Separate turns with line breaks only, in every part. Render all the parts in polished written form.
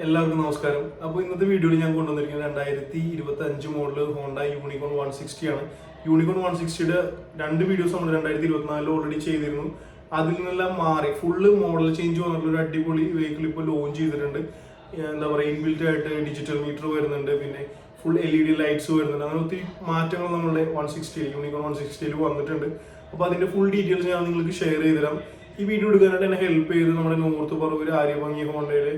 എല്ലാവർക്കും നമസ്കാരം. അപ്പോൾ ഇന്നത്തെ വീഡിയോയിൽ ഞാൻ കൊണ്ടുവന്നിരിക്കുന്നത് 2025 മോഡൽ ഹോണ്ട യൂണിക്കോൺ 160 ആണ്. യൂണിക്കോൺ 160യുടെ രണ്ട് വീഡിയോസ് നമ്മൾ 2024 ഓൾറെഡി ചെയ്തിരുന്നു. അതിൽ നിന്നെല്ലാം മാറി ഫുള്ള് മോഡൽ ചേഞ്ച് വന്നിട്ടുള്ള ഒരു അടിപൊളി വെഹിക്കിൾ ഇപ്പോൾ ലോഞ്ച് ചെയ്തിട്ടുണ്ട്. എന്താ പറയുക, ഇൻബിൽറ്റ് ആയിട്ട് ഡിജിറ്റൽ മീറ്റർ വരുന്നുണ്ട്, പിന്നെ ഫുൾ LED ലൈറ്റ്സ് വരുന്നുണ്ട്. അങ്ങനെ ഒത്തിരി മാറ്റങ്ങൾ നമ്മുടെ 160 യൂണിക്കോൺ 160 വന്നിട്ടുണ്ട്. അപ്പോൾ അതിന്റെ ഫുൾ ഡീറ്റെയിൽസ് ഞാൻ നിങ്ങൾക്ക് ഷെയർ ചെയ്ത് തരാം. ഈ വീഡിയോ എടുക്കാനായിട്ട് എന്നെ ഹെൽപ്പ് ചെയ്ത് നമ്മുടെ നോർത്ത് പറവൂർ ആര്യഭംഗി ഹോണ്ടയിലെ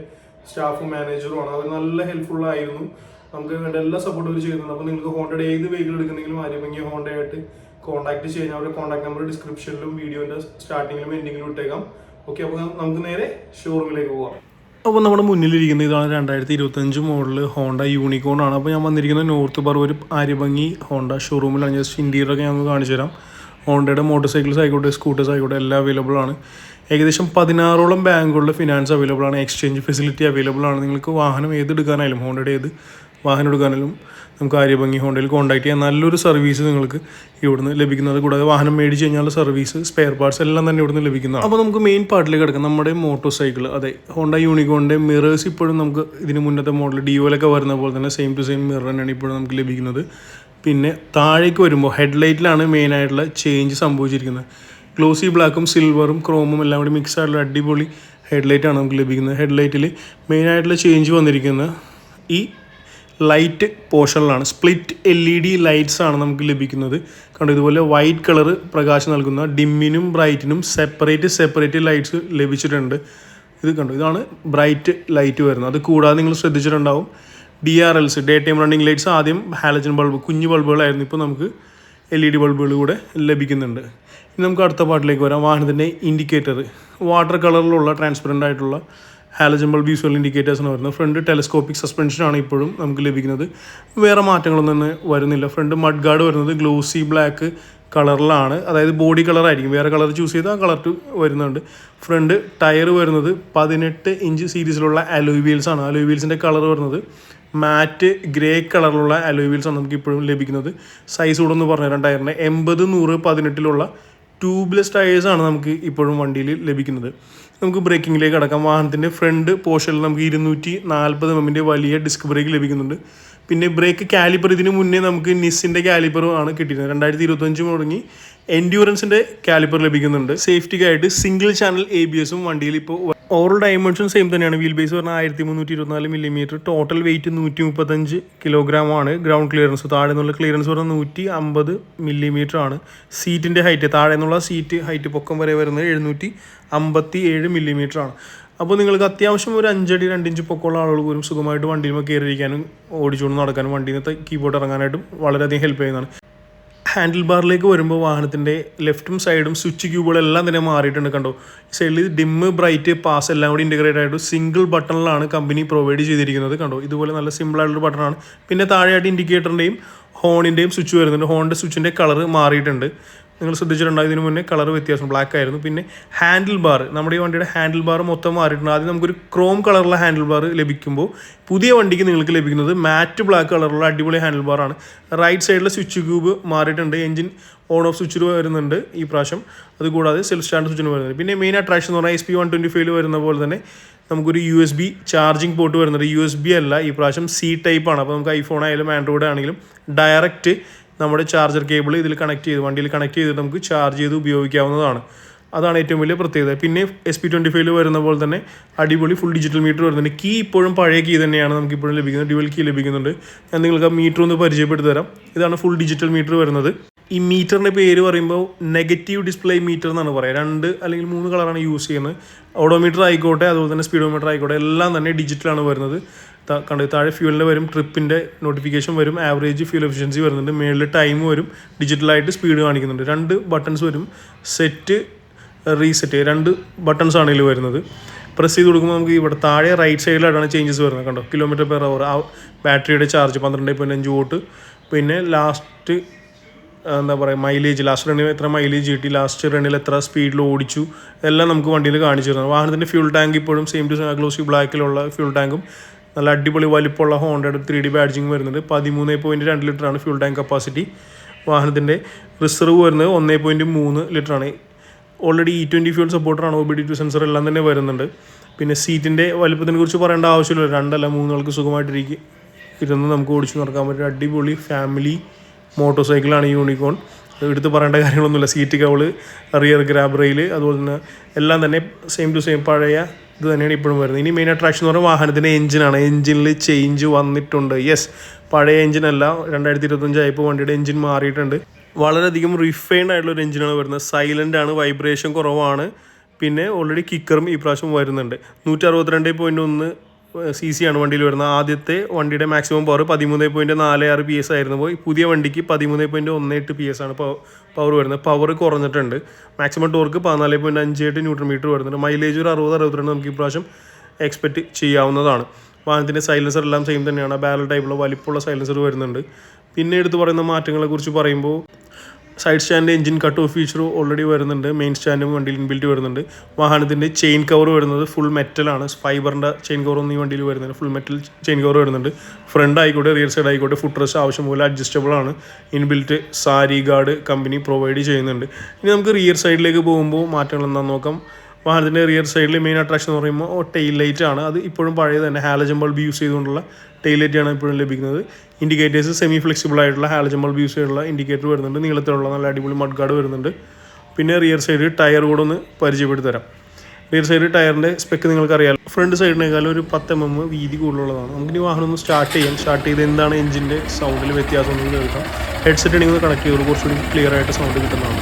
സ്റ്റാഫും മാനേജറുമാണ്. അവർ നല്ല ഹെൽപ്ഫുൾ ആയിരുന്നു. നമുക്ക് വേണ്ട എല്ലാ സപ്പോർട്ടും അവർ ചെയ്യുന്നുണ്ട്. അപ്പോൾ നിങ്ങൾക്ക് ഹോണ്ടയുടെ ഏത് വെഹിക്കിൾ എടുക്കുന്നെങ്കിലും ആര്യഭംഗി ഹോണ്ടയായിട്ട് കോൺടാക്ട് ചെയ്യാൻ അവരുടെ കോൺടാക്ട് നമ്പർ ഡിസ്ക്രിപ്ഷനിലും വീഡിയോന്റെ സ്റ്റാർട്ടിങ്ങിലും എൻഡിങ്ങിലും ഇട്ടേക്കാം. ഓക്കെ, അപ്പോൾ നമുക്ക് നേരെ ഷോറൂമിലേക്ക് പോകാം. അപ്പോൾ നമ്മുടെ മുന്നിലിരിക്കുന്ന ഇതാണ് 2025 മോഡൽ ഹോണ്ട യൂണിക്കോൺ ആണ്. അപ്പോൾ ഞാൻ വന്നിരിക്കുന്നത് നോർത്ത് പറവൂർ ആര്യഭംഗി ഹോണ്ട ഷോറൂമിലാണ്. ജസ്റ്റ് ഇന്റീരിയറൊക്കെ ഞങ്ങൾക്ക് കാണിച്ചു തരാം. ഹോണ്ടയുടെ മോട്ടോർ സൈക്കിൾസ് ആയിക്കോട്ടെ, സ്കൂട്ടേഴ്സ് ആയിക്കോട്ടെ, എല്ലാം അവൈലബിൾ ആണ്. ഏകദേശം 16ഓളം ബാങ്കുകളുടെ ഫിനാൻസ് അവൈലബിൾ ആണ്. എക്സ്ചേഞ്ച് ഫെസിലിറ്റി അവൈലബിൾ ആണ്. നിങ്ങൾക്ക് വാഹനം എടുക്കാനായാലും ഹോണ്ടയുടെ ഏത് വാഹനം എടുക്കാനായാലും നമുക്ക് ആര്യഭംഗി ഹോണ്ടയിൽ കോൺടാക്ട് ചെയ്യാം. നല്ലൊരു സർവീസ് നിങ്ങൾക്ക് ഇവിടുന്ന് ലഭിക്കുന്നത്. കൂടാതെ വാഹനം മേടിച്ച് കഴിഞ്ഞാൽ സർവീസ്, സ്പെയർ പാർട്സ് എല്ലാം തന്നെ ഇവിടുന്ന് ലഭിക്കുന്നതാണ്. അപ്പോൾ നമുക്ക് മെയിൻ പാർട്ടിലേക്ക് കിടക്കാം. നമ്മുടെ മോട്ടോർ സൈക്കിൾ, അതെ, ഹോണ്ട യൂണിക്കോണിൻ്റെ മിറേഴ്സ് ഇപ്പോഴും നമുക്ക് ഇതിന് മുന്നത്തെ മോഡൽ ഡിയോയിലൊക്കെ വരുന്ന പോലെ തന്നെ സെയിം ടു സെയിം മിറർ തന്നെയാണ് ഇപ്പോഴും നമുക്ക് ലഭിക്കുന്നത്. പിന്നെ താഴേക്ക് വരുമ്പോൾ ഹെഡ്ലൈറ്റിലാണ് മെയിനായിട്ടുള്ള ചേഞ്ച് സംഭവിച്ചിരിക്കുന്നത്. ഗ്ലോസി ബ്ലാക്കും സിൽവറും ക്രോമും എല്ലാം കൂടി മിക്സ് ആയിട്ടുള്ള അടിപൊളി ഹെഡ്ലൈറ്റാണ് നമുക്ക് ലഭിക്കുന്നത്. ഹെഡ്ലൈറ്റിൽ മെയിനായിട്ടുള്ള ചേഞ്ച് വന്നിരിക്കുന്നത് ഈ ലൈറ്റ് പോർഷനിലാണ്. സ്പ്ലിറ്റ് LED ലൈറ്റ്സ് ആണ് നമുക്ക് ലഭിക്കുന്നത്. കണ്ടോ, ഇതുപോലെ വൈറ്റ് കളർ പ്രകാശം നൽകുന്ന ഡിമ്മിനും ബ്രൈറ്റിനും സെപ്പറേറ്റ് ലൈറ്റ്സ് ലഭിച്ചിട്ടുണ്ട്. ഇത് കണ്ടോ, ഇതാണ് ബ്രൈറ്റ് ലൈറ്റ് വരുന്നത്. അത് കൂടാതെ നിങ്ങൾ ശ്രദ്ധിച്ചിട്ടുണ്ടാവും, DRLs, day time running lights ആദ്യം ഹാലജൻ ബൾബ്, കുഞ്ഞു ബൾബുകളായിരുന്നു, ഇപ്പോൾ നമുക്ക് LED ബൾബുകൾ കൂടെ ലഭിക്കുന്നുണ്ട്. ഇനി നമുക്ക് അടുത്ത പാർട്ടിലേക്ക് വരാം. വാഹനത്തിൻ്റെ ഇൻഡിക്കേറ്റർ വാട്ടർ കളറിലുള്ള ട്രാൻസ്പെറൻ്റ് ആയിട്ടുള്ള ഹാലജൻ ബൾബ് വിഷ്വൽ ഇൻഡിക്കേറ്റേഴ്സാണ് വരുന്നത്. ഫ്രണ്ട് ടെലസ്കോപ്പിക് സസ്പെൻഷനാണ് ഇപ്പോഴും നമുക്ക് ലഭിക്കുന്നത്. വേറെ മാറ്റങ്ങളൊന്നും തന്നെ വരുന്നില്ല. ഫ്രണ്ട് മഡ് ഗാർഡ് വരുന്നത് ഗ്ലോസി ബ്ലാക്ക് കളറിലാണ്, അതായത് ബോഡി കളറായിരിക്കും. വേറെ കളർ ചൂസ് ചെയ്താൽ ആ കളർ വരുന്നുണ്ട്. ഫ്രണ്ട് ടയർ വരുന്നത് 18 ഇഞ്ച് സീരീസിലുള്ള അലോയ് വീൽസ് ആണ്. അലോയ് വീൽസിൻ്റെ കളർ വരുന്നത് മാറ്റ് ഗ്രേ കളറിലുള്ള അലോയ് വീൽസ് ആണ് നമുക്ക് ഇപ്പോഴും ലഭിക്കുന്നത്. സൈസ് കൂടെ ഒന്ന് പറഞ്ഞുതരാം. ടയറിൻ്റെ 80, 100, 18 ട്യൂബ്ലെസ് ടയേഴ്സാണ് നമുക്ക് ഇപ്പോഴും വണ്ടിയിൽ ലഭിക്കുന്നത്. നമുക്ക് ബ്രേക്കിങ്ങിലേക്ക് കടക്കാം. വാഹനത്തിൻ്റെ ഫ്രണ്ട് പോർഷനിൽ നമുക്ക് 240 mm വലിയ ഡിസ്ക് ബ്രേക്ക് ലഭിക്കുന്നുണ്ട്. പിന്നെ ബ്രേക്ക് കാലിപ്പർ, ഇതിന് മുന്നേ നമുക്ക് നിസിൻ്റെ കാലിപ്പറും ആണ് കിട്ടിയിരുന്നത്. 2025 തുടങ്ങി എൻഡ്യൂറൻസിൻ്റെ കാലിപ്പർ ലഭിക്കുന്നുണ്ട്. സേഫ്റ്റിക്കായിട്ട് സിംഗിൾ ചാനൽ ABSും വണ്ടിയിൽ ഇപ്പോൾ. ഓവറോൾ ഡയമെൻഷൻ സെയിം തന്നെയാണ്. വീൽ ബേസ് പറഞ്ഞാൽ 1324 mm, ടോട്ടൽ വെയിറ്റ് 135 kg ആണ്. ഗ്രൗണ്ട് ക്ലിയറൻസ്, താഴെ നിന്നുള്ള ക്ലിയറൻസ് പറഞ്ഞാൽ 150 mm ആണ്. സീറ്റിൻ്റെ ഹൈറ്റ്, താഴെ നിന്നുള്ള സീറ്റ് ഹൈറ്റ് പൊക്കം വരെ വരുന്നത് 757 mm ആണ്. അപ്പോൾ നിങ്ങൾക്ക് അത്യാവശ്യം ഒരു 5 അടി 2 ഇഞ്ച് പൊക്കമുള്ള ആളുകൾ പോലും സുഖമായിട്ട് വണ്ടിയിൽ കയറിയിരിക്കാനും ഓടിച്ചുകൊണ്ട് നടക്കാനും വണ്ടിയിൽ നിന്ന് കീബോർഡ് ഇറങ്ങാനായിട്ടും വളരെയധികം ഹെൽപ്പ് ചെയ്യുന്നതാണ്. ഹാൻഡിൽ ബാറിലേക്ക് വരുമ്പോൾ വാഹനത്തിൻ്റെ ലെഫ്റ്റും സൈഡും സ്വിച്ച് ക്യൂബുകളെല്ലാം തന്നെ മാറിയിട്ടുണ്ട്. കണ്ടോ, സൈഡിൽ ഡിമ്മ്, ബ്രൈറ്റ്, പാസ് എല്ലാം കൂടി ഇൻറ്റഗ്രേറ്റ് ആയിട്ട് സിംഗിൾ ബട്ടണിലാണ് കമ്പനി പ്രൊവൈഡ് ചെയ്തിരിക്കുന്നത്. കണ്ടോ, ഇതുപോലെ നല്ല സിമ്പിളായിട്ടുള്ള ബട്ടണാണ്. പിന്നെ താഴെയായിട്ട് ഇൻഡിക്കേറ്ററിൻ്റെയും ഹോണിൻ്റെയും സ്വിച്ച് വരുന്നുണ്ട്. ഹോണിൻ്റെ സ്വിച്ചിൻ്റെ കളർ മാറിയിട്ടുണ്ട്. നിങ്ങൾ ശ്രദ്ധിച്ചിട്ടുണ്ടാകും, ഇതിന് മുന്നേ കളർ വ്യത്യാസം ബ്ലാക്ക് ആയിരുന്നു. പിന്നെ ഹാൻഡിൽ ബാർ, നമ്മുടെ ഈ വണ്ടിയുടെ ഹാൻഡിൽ ബാർ മൊത്തം മാറിയിട്ടുണ്ട്. ആദ്യം നമുക്കൊരു ക്രോം കളറുള്ള ഹാൻഡിൽ ബാർ ലഭിക്കുമ്പോൾ പുതിയ വണ്ടിക്ക് നിങ്ങൾക്ക് ലഭിക്കുന്നത് മാറ്റ് ബ്ലാക്ക് കളറുള്ള അടിപൊളി ഹാൻഡിൽ ബാറാണ്. റൈറ്റ് സൈഡിലെ സ്വിച്ച് ക്യൂബ് മാറിയിട്ടുണ്ട്. എഞ്ചിൻ ഓൺ ഓഫ് സ്വിച്ചിൽ വരുന്നുണ്ട് ഈ പ്രാവശ്യം. അതുകൂടാതെ സെൽഫ് സ്റ്റാൻഡ് സ്വിച്ചിന് വരുന്നുണ്ട്. പിന്നെ മെയിൻ അട്രാക്ഷൻ എന്ന് പറഞ്ഞാൽ SP125 വരുന്ന പോലെ തന്നെ നമുക്കൊരു USB ചാർജിങ് പോർട്ട് വരുന്നുണ്ട്. USB അല്ല, ഈ പ്രാവശ്യം C ടൈപ്പ് ആണ്. അപ്പോൾ നമുക്ക് iPhone ആയാലും ആൻഡ്രോയിഡ് ആണെങ്കിലും ഡയറക്റ്റ് നമ്മുടെ ചാർജർ കേബിൾ ഇതിൽ കണക്ട് ചെയ്ത് വണ്ടിയിൽ കണക്ട് ചെയ്തിട്ട് നമുക്ക് ചാർജ് ചെയ്ത് ഉപയോഗിക്കാവുന്നതാണ്. അതാണ് ഏറ്റവും വലിയ പ്രത്യേകത. പിന്നെ SP25 വരുന്ന പോലെ തന്നെ അടിപൊളി ഫുൾ ഡിജിറ്റൽ മീറ്റർ വരുന്നുണ്ട്. കീ ഇപ്പോഴും പഴയ കീ തന്നെയാണ് നമുക്ക് ഇപ്പോഴും ലഭിക്കുന്നത്. ഡ്യുവൽ കീ ലഭിക്കുന്നുണ്ട്. ഞാൻ നിങ്ങൾക്ക് ആ മീറ്റർ ഒന്ന് പരിചയപ്പെടുത്തി തരാം. ഇതാണ് ഫുൾ ഡിജിറ്റൽ മീറ്റർ വരുന്നത്. ഈ മീറ്ററിൻ്റെ പേര് പറയുമ്പോൾ നെഗറ്റീവ് ഡിസ്പ്ലേ മീറ്റർ എന്നാണ് പറയുക. 2 അല്ലെങ്കിൽ 3 കളറാണ് യൂസ് ചെയ്യുന്നത്. ഓഡോമീറ്റർ ആയിക്കോട്ടെ, അതുപോലെ തന്നെ സ്പീഡോമീറ്റർ ആയിക്കോട്ടെ, എല്ലാം തന്നെ ഡിജിറ്റലാണ് വരുന്നത്. കണ്ട് താഴെ ഫ്യൂലിൻ്റെ വരും, ട്രിപ്പിൻ്റെ നോട്ടിഫിക്കേഷൻ വരും, ആവറേജ് ഫ്യൂൽ എഫിഷ്യൻസി വരുന്നുണ്ട്, മേളിൽ ടൈം വരും, ഡിജിറ്റലായിട്ട് സ്പീഡ് കാണിക്കുന്നുണ്ട്. 2 ബട്ടൺസ് വരും, സെറ്റ്, റീസെറ്റ്, 2 ബട്ടൺസ് ആണ് ഇതിൽ വരുന്നത്. പ്രസ് ചെയ്ത് കൊടുക്കുമ്പോൾ നമുക്ക് ഇവിടെ താഴെ റൈറ്റ് സൈഡിലായിട്ടാണ് ചേഞ്ചസ് വരുന്നത്. കണ്ടോ, km/h, ആ ബാറ്ററിയുടെ ചാർജ് 12.5 വോട്ട്. പിന്നെ ലാസ്റ്റ് എന്താ പറയുക, മൈലേജ്, ലാസ്റ്റ് റണ്ണിൽ എത്ര മൈലേജ് കിട്ടി, ലാസ്റ്റ് റണ്ണിൽ എത്ര സ്പീഡിൽ ഓടിച്ചു, എല്ലാം നമുക്ക് വണ്ടിയിൽ കാണിച്ചു തരുന്നത്. വാഹനത്തിൻ്റെ ഫ്യൂൾ ടാങ്ക് ഇപ്പോഴും സെയിം ടു ഗ്ലോസി ബ്ലാക്കിലുള്ള ഫ്യൂൾ ടാങ്കും നല്ല അടിപൊളി വലിപ്പമുള്ള ഹോണ്ടയുടെ 3D ബാഡ്ജിങ് വരുന്നുണ്ട്. 13.2 ലിറ്ററാണ് ഫ്യൂൾ ടാങ്ക് കപ്പാസിറ്റി. വാഹനത്തിൻ്റെ റിസർവ് വരുന്നത് 1.3 ലിറ്ററാണ്. ഓൾറെഡി E20 ഫ്യൂൾ സപ്പോർട്ടറാണ്. OBD2 സെൻസർ എല്ലാം തന്നെ വരുന്നുണ്ട്. പിന്നെ സീറ്റിൻ്റെ വലുപ്പത്തിനെ കുറിച്ച് പറയേണ്ട ആവശ്യമില്ല, 2 അല്ല 3 ആൾക്ക് സുഖമായിട്ടിരിക്കും ഇരുന്ന് നമുക്ക് ഓടിച്ച് നടക്കാൻ പറ്റും. അടിപൊളി ഫാമിലി മോട്ടോർ സൈക്കിളാണ് യൂണിക്കോൺ. എടുത്ത് പറയേണ്ട കാര്യങ്ങളൊന്നുമില്ല. സീറ്റ് കവള്, റിയർ ഗ്രാബ് റെയിൽ, അതുപോലെ തന്നെ എല്ലാം തന്നെ സെയിം ടു സെയിം പഴയ ഇത് തന്നെയാണ് ഇപ്പോഴും വരുന്നത്. ഇനി മെയിൻ അട്രാക്ഷൻ എന്ന് പറയുന്നത് വാഹനത്തിൻ്റെ എഞ്ചിനാണ്. എഞ്ചിനിൽ ചേഞ്ച് വന്നിട്ടുണ്ട്. യെസ്, പഴയ എഞ്ചിനല്ല, 2025 ആയപ്പോൾ വണ്ടിയുടെ എഞ്ചിൻ മാറിയിട്ടുണ്ട്. വളരെയധികം റിഫൈൻഡ് ആയിട്ടുള്ള ഒരു എഞ്ചിനാണ് വരുന്നത്. സൈലൻ്റ് ആണ്, വൈബ്രേഷൻ കുറവാണ്. പിന്നെ ഓൾറെഡി കിക്കറും ഈ പ്രാവശ്യം വരുന്നുണ്ട്. 162.1 cc ആണ് വണ്ടിയിൽ വരുന്നത്. ആദ്യത്തെ വണ്ടിയുടെ മാക്സിമം പവർ 13.46 PS ആയിരുന്നു. പോയി പുതിയ വണ്ടിക്ക് 13.18 PS ആണ് പവർ വരുന്നത്. പവർ കുറഞ്ഞിട്ടുണ്ട്. മാക്സിമം ടോർക്ക് 14.58 Nm വരുന്നുണ്ട്. മൈലേജ് ഒരു 60-62 നമുക്ക് ഈ പ്രാവശ്യം എക്സ്പെക്റ്റ് ചെയ്യാവുന്നതാണ്. വാഹനത്തിൻ്റെ സൈലൻസർ എല്ലാം സെയിം തന്നെയാണ്. ബാരൽ ടൈപ്പുള്ള വലിപ്പമുള്ള സൈലൻസർ വരുന്നുണ്ട്. പിന്നെ എടുത്ത് പറയുന്ന മാറ്റങ്ങളെക്കുറിച്ച് പറയുമ്പോൾ side stand engine cut off feature already വരുന്നുണ്ട്. മെയിൻ സ്റ്റാൻഡും വണ്ടിയിൽ ഇൻബിൽറ്റ് വരുന്നുണ്ട്. വാഹനത്തിൻ്റെ ചെയിൻ കവർ വരുന്നത് ഫുൾ മെറ്റലാണ്. ഫൈബറിൻ്റെ ചെയിൻ കവറൊന്നും ഈ വണ്ടിയിൽ വരുന്നുണ്ട്. ഫുൾ മെറ്റൽ ചെയിൻ കവർ വരുന്നുണ്ട്. ഫ്രണ്ട് ആയിക്കോട്ടെ റിയർ സൈഡ് ആയിക്കോട്ടെ ഫുഡ് റെസ്റ്റ് ആവശ്യം പോലെ അഡ്ജസ്റ്റബിൾ ആണ്. Inbuilt sari guard company provide ചെയ്യുന്നുണ്ട്. ഇനി നമുക്ക് റിയർ സൈഡിലേക്ക് പോകുമ്പോൾ മാറ്റങ്ങൾ എന്താണെന്ന് നോക്കാം. വാഹനത്തിൻ്റെ റിയർ സൈഡിൽ മെയിൻ അട്രാക്ഷൻ എന്ന് പറയുമ്പോൾ ടെയിൽ ലൈറ്റ് ആണ്. അത് ഇപ്പോഴും പഴയത് തന്നെ ഹാലജൻ ബൾബ് യൂസ് ചെയ്തുകൊണ്ടുള്ള ടെയിൽ ലൈറ്റാണ് ഇപ്പോഴും ലഭിക്കുന്നത്. ഇൻഡിക്കേറ്റേഴ്സ് സെമി ഫ്ലെക്സിബിൾ ആയിട്ടുള്ള ഹാലജൻ ബൾബ് യൂസ് ചെയ്തുള്ള ഇൻഡിക്കേറ്റർ വരുന്നുണ്ട്. നീളത്തിലുള്ള നല്ല അടിപൊളി മഡ് ഗാർഡ് വരുന്നുണ്ട്. പിന്നെ റിയർ സൈഡ് ടയർ കൂടെ ഒന്ന് പരിചയപ്പെടുത്തി തരാം. റിയർ സൈഡ് ടയറിൻ്റെ സ്പെക്ക് നിങ്ങൾക്കറിയാം. ഫ്രണ്ട് സൈഡിനേക്കാളും ഒരു 10 mm വീതി കൂടുതലുള്ളതാണ്. നമുക്കിനി വാഹനം ഒന്ന് സ്റ്റാർട്ട് ചെയ്ത് എന്താണ് എഞ്ചിൻ്റെ സൗണ്ടിൽ വ്യത്യാസം എന്ന് കേൾക്കാം. ഹെഡ്സെറ്റ് ആണെങ്കിൽ ഒന്ന് കണക്ട് ചെയ്ത് കുറച്ചുകൂടി ക്ലിയർ ആയിട്ട് സൗണ്ട് കിട്ടുന്നതാണ്.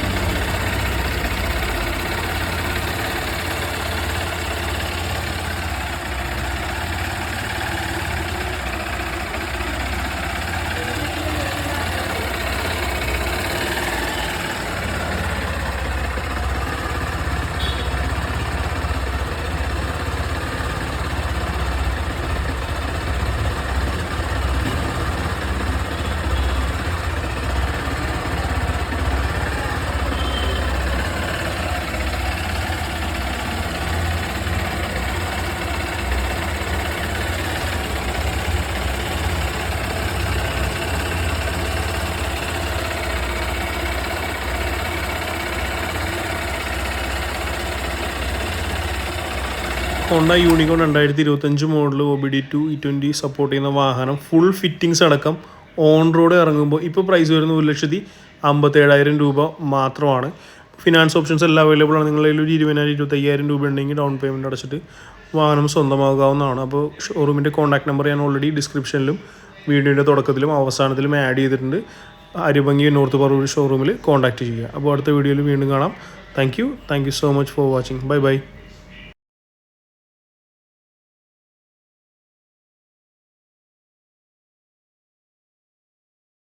Honda unicorn 2025 model OBD2 E20 support ചെയ്യുന്ന വാഹനം ഫുൾ ഫിറ്റിങ്സ് അടക്കം ഓൺ റോഡ് ഇറങ്ങുമ്പോൾ ഇപ്പോൾ പ്രൈസ് വരുന്നത് 1,57,000 രൂപ മാത്രമാണ്. ഫിനാൻസ് ഓപ്ഷൻസ് എല്ലാം അവൈലബിൾ ആണ്. നിങ്ങളുടെ കയ്യിൽ ഒരു 20,000-25,000 രൂപ ഉണ്ടെങ്കിൽ ഡൗൺ പേയ്മെൻറ്റ് അടച്ചിട്ട് വാഹനം സ്വന്തമാകാവുന്നതാണ്. അപ്പോൾ ഷോറൂമിൻ്റെ കോൺടാക്ട് നമ്പർ ഞാൻ ഓൾറെഡി ഡിസ്ക്രിപ്ഷനിലും വീഡിയോയുടെ തുടക്കത്തിലും അവസാനത്തിലും ആഡ് ചെയ്തിട്ടുണ്ട്. അരിഭംഗി നോർത്ത് പറവൂർ ഷോറൂമിൽ കോൺടാക്റ്റ് ചെയ്യുക. അപ്പോൾ അടുത്ത വീഡിയോയിൽ വീണ്ടും കാണാം. Thank you so much for watching. By.